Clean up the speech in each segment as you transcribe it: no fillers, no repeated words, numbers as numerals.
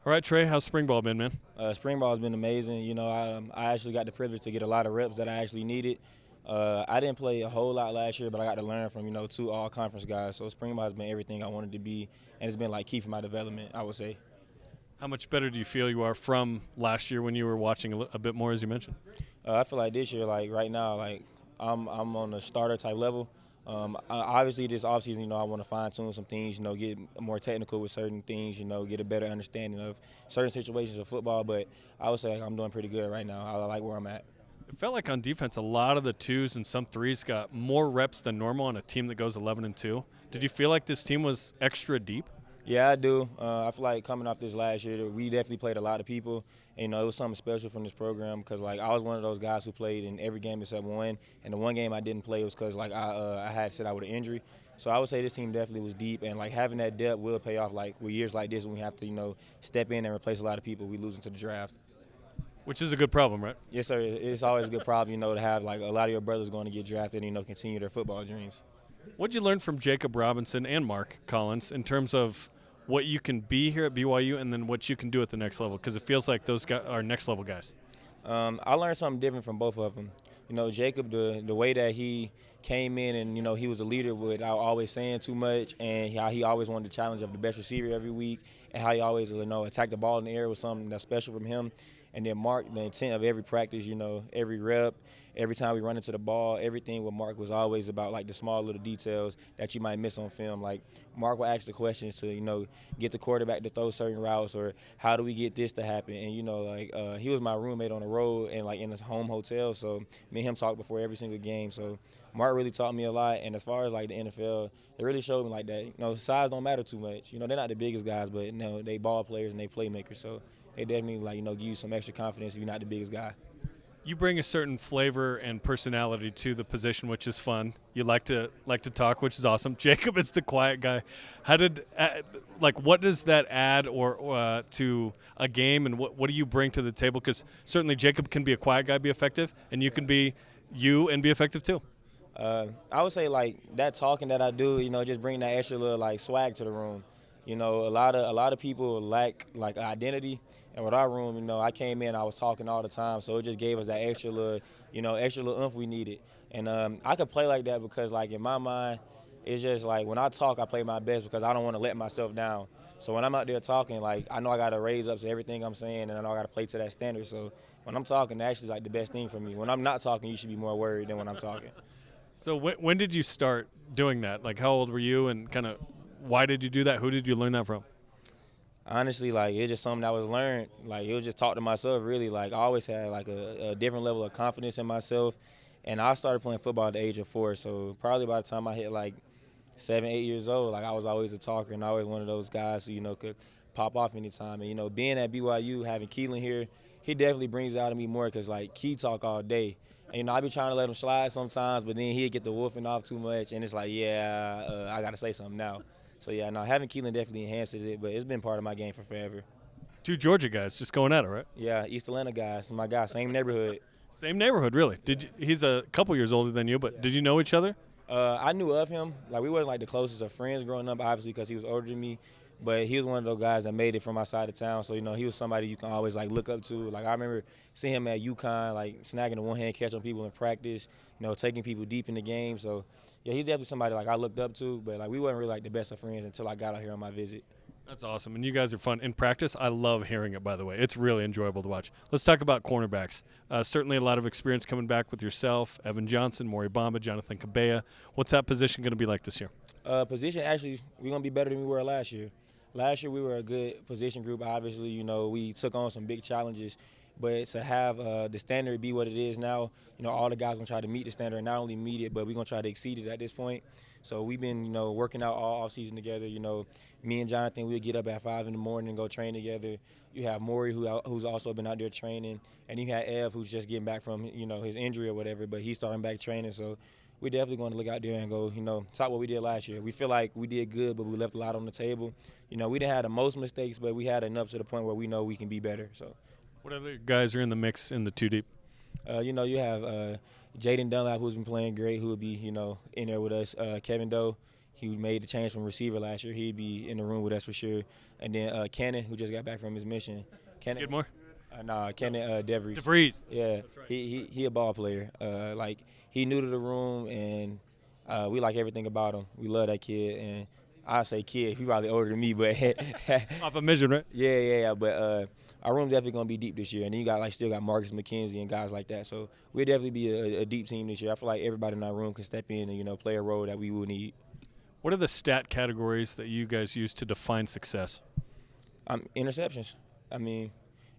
All right, Trey, how's spring ball been, man? Spring ball has been amazing. I actually got the privilege to get a lot of reps that I actually needed. I didn't play a whole lot last year, but I got to learn from, two all-conference guys. So spring ball has been everything I wanted to be, and it's been, key for my development, I would say. How much better do you feel you are from last year when you were watching a bit more, as you mentioned? I feel like this year, right now, I'm on a starter-type level. Obviously, this offseason, I want to fine-tune some things, get more technical with certain things, get a better understanding of certain situations of football. But I would say I'm doing pretty good right now. I like where I'm at. It felt like on defense, a lot of the twos and some threes got more reps than normal on a team that goes 11-2. Did you feel like this team was extra deep? Yeah, I do. I feel like coming off this last year, we definitely played a lot of people. And, it was something special from this program because, I was one of those guys who played in every game except one. And the one game I didn't play was because, I had sit out with an injury. So I would say this team definitely was deep. And, having that depth will pay off, with years like this when we have to, step in and replace a lot of people we lose into the draft. Which is a good problem, right? Yes, sir. It's always a good problem, to have, a lot of your brothers going to get drafted and, continue their football dreams. What did you learn from Jakob Robinson and Marque Collins in terms of what you can be here at BYU and then what you can do at the next level? Because it feels like those guys are next-level guys. I learned something different from both of them. Jakob, the way that he came in and, he was a leader without always saying too much, and how he always wanted the challenge of the best receiver every week, and how he always, attacked the ball in the air was something that's special from him. And then Marque, the intent of every practice, every rep, every time we run into the ball, everything with Marque was always about, the small little details that you might miss on film. Marque would ask the questions to, get the quarterback to throw certain routes, or how do we get this to happen. And, he was my roommate on the road and, in his home hotel. So me and him talked before every single game. So Marque really taught me a lot. And as far as, the NFL, it really showed me, that, size don't matter too much. They're not the biggest guys, but, they ball players and they playmakers. So they definitely, give you some extra confidence if you're not the biggest guy. You bring a certain flavor and personality to the position, which is fun. You like to talk, which is awesome. Jakob is the quiet guy. How did what does that add or to a game, and what do you bring to the table? Because certainly Jakob can be a quiet guy, be effective, and you can be you and be effective too. I would say that talking that I do, just bring that extra little swag to the room. A lot of people lack identity. And with our room, I came in, I was talking all the time, so it just gave us that extra little oomph we needed. And I could play like that because, in my mind, it's just when I talk, I play my best because I don't want to let myself down. So when I'm out there talking, I know I got to raise up to everything I'm saying, and I know I got to play to that standard. So when I'm talking, that actually is the best thing for me. When I'm not talking, you should be more worried than when I'm talking. So when did you start doing that? How old were you, and kind of why did you do that? Who did you learn that from? Honestly, it's just something that was learned. It was just taught to myself, really. I always had, a different level of confidence in myself. And I started playing football at the age of 4. So probably by the time I hit, 7, 8 years old, I was always a talker and always one of those guys who, could pop off anytime. And, being at BYU, having Keelan here, he definitely brings it out of me more because, Key talk all day. And, I be trying to let him slide sometimes, but then he'd get the wolfing off too much. And it's I got to say something now. So, yeah, no, having Keelan definitely enhances it, but it's been part of my game for forever. Two Georgia guys just going at it, right? Yeah, East Atlanta guys, my guy, same neighborhood. Same neighborhood, really? He's a couple years older than you, but did you know each other? I knew of him. We wasn't, the closest of friends growing up, obviously, because he was older than me. But he was one of those guys that made it from my side of town. So, he was somebody you can always, look up to. I remember seeing him at UConn, snagging the one-hand catch on people in practice, taking people deep in the game. So, yeah, he's definitely somebody, I looked up to. But, we wasn't really, the best of friends until I got out here on my visit. That's awesome. And you guys are fun. In practice, I love hearing it, by the way. It's really enjoyable to watch. Let's talk about cornerbacks. Certainly a lot of experience coming back with yourself, Evan Johnson, Maury Bamba, Jonathan Cabea. What's that position going to be like this year? Position, actually, we're going to be better than we were last year. Last year we were a good position group. Obviously, we took on some big challenges. But to have the standard be what it is now, all the guys going to try to meet the standard, and not only meet it, but we're going to try to exceed it at this point. So we've been, working out all offseason together. Me and Jonathan, we'll get up at 5 in the morning and go train together. You have Maury, who's also been out there training. And you have Ev, who's just getting back from, his injury or whatever, but he's starting back training. So we're definitely going to look out there and go, top what we did last year. We feel like we did good, but we left a lot on the table. We didn't have the most mistakes, but we had enough to the point where we know we can be better. So. What other guys are in the mix in the 2 deep? You have Jaden Dunlap, who's been playing great, who will be, in there with us. Kevin Doe, He made the change from receiver last year. He'd be in the room with us for sure. And then Cannon, who just got back from his mission. Skidmore? Cannon DeVries. DeVries. Yeah, right. he a ball player. He new to the room, and we like everything about him. We love that kid, and I say kid, he probably older than me, but Off a mission, right? yeah. But our room's definitely gonna be deep this year, and then you got still got Marcus McKenzie and guys like that. So we'll definitely be a deep team this year. I feel like everybody in our room can step in and play a role that we will need. What are the stat categories that you guys use to define success? Interceptions. I mean,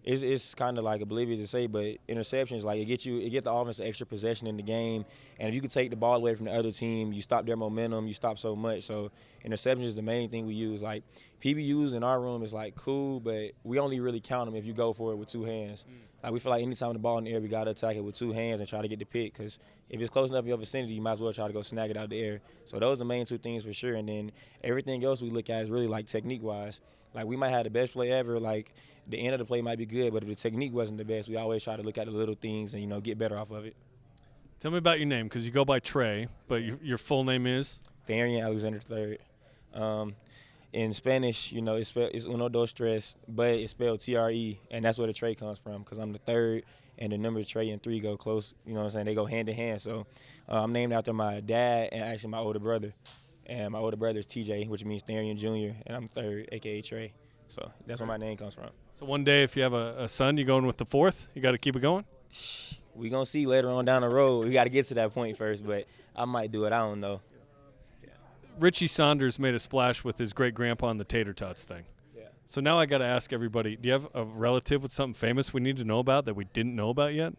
it's kind of like oblivious to say, but interceptions, like it get the offense an extra possession in the game, and if you can take the ball away from the other team, you stop their momentum, you stop so much. So interceptions is the main thing we use. Like PBUs in our room is like cool, but we only really count them if you go for it with two hands. Like we feel like anytime the ball in the air, we gotta attack it with two hands and try to get the pick, because if it's close enough in your vicinity, you might as well try to go snag it out the air. So those are the main two things for sure, and then everything else we look at is really like technique-wise. Like we might have the best play ever, like the end of the play might be good, but if the technique wasn't the best, we always try to look at the little things and get better off of it. Tell me about your name, because you go by Trey, but your full name is? Therian Alexander III. In Spanish, it's uno, dos, tres, but it's spelled T-R-E, and that's where the Trey comes from, because I'm the third, and the number Trey and 3 go close. You know what I'm saying? They go hand in hand. So I'm named after my dad and actually my older brother. And my older brother is TJ, which means Therian Jr., and I'm third, a.k.a. Trey. So that's where my name comes from. So one day if you have a son, you going with the fourth? You got to keep it going? We're going to see later on down the road. We got to get to that point first, but I might do it. I don't know. Richie Saunders made a splash with his great-grandpa on the tater tots thing. Yeah. So now I got to ask everybody, do you have a relative with something famous we need to know about that we didn't know about yet?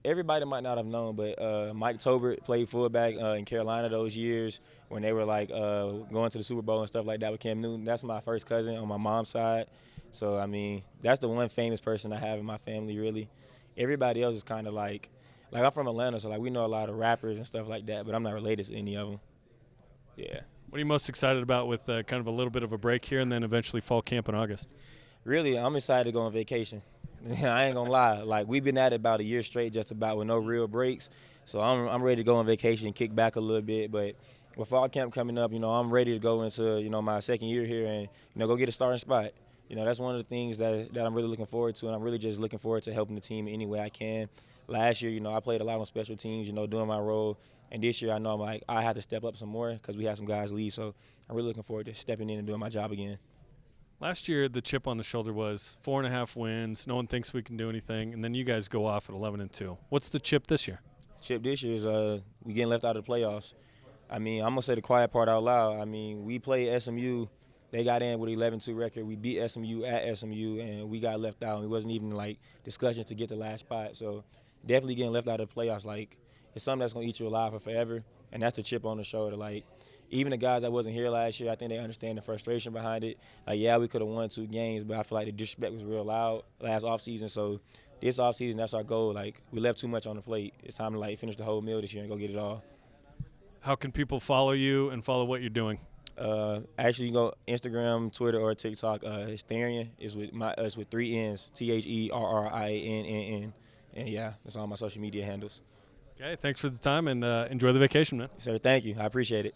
Everybody might not have known, but Mike Tobert played fullback in Carolina those years when they were going to the Super Bowl and stuff like that with Cam Newton. That's my first cousin on my mom's side. So, I mean, that's the one famous person I have in my family, really. Everybody else is kind of like I'm from Atlanta, so we know a lot of rappers and stuff like that, but I'm not related to any of them. Yeah. What are you most excited about with kind of a little bit of a break here and then eventually fall camp in August? Really, I'm excited to go on vacation. I ain't gonna lie. We've been at it about a year straight, just about with no real breaks. So I'm ready to go on vacation and kick back a little bit. But with fall camp coming up, I'm ready to go into my second year here and go get a starting spot. That's one of the things that I'm really looking forward to, and I'm really just looking forward to helping the team any way I can. Last year, I played a lot on special teams, doing my role. And this year, I know I have to step up some more because we had some guys leave. So I'm really looking forward to stepping in and doing my job again. Last year, the chip on the shoulder was 4.5 wins. No one thinks we can do anything, and then you guys go off at 11-2. What's the chip this year? Chip this year is we getting left out of the playoffs. I mean, I'm gonna say the quiet part out loud. I mean, we played SMU. They got in with an 11-2 record. We beat SMU at SMU, and we got left out. It wasn't even discussions to get the last spot. So definitely getting left out of the playoffs. It's something that's gonna eat you alive for forever, and that's the chip on the shoulder. Even the guys that wasn't here last year, I think they understand the frustration behind it. Yeah, we could have won 2 games, but I feel like the disrespect was real loud last offseason. So this offseason, that's our goal. We left too much on the plate. It's time to finish the whole meal this year and go get it all. How can people follow you and follow what you're doing? Actually, you can go Instagram, Twitter, or TikTok. It's Therian. It's with 3 N's, THERRIANNN. And yeah, that's all my social media handles. Okay, thanks for the time and enjoy the vacation, man. Sir, thank you. I appreciate it.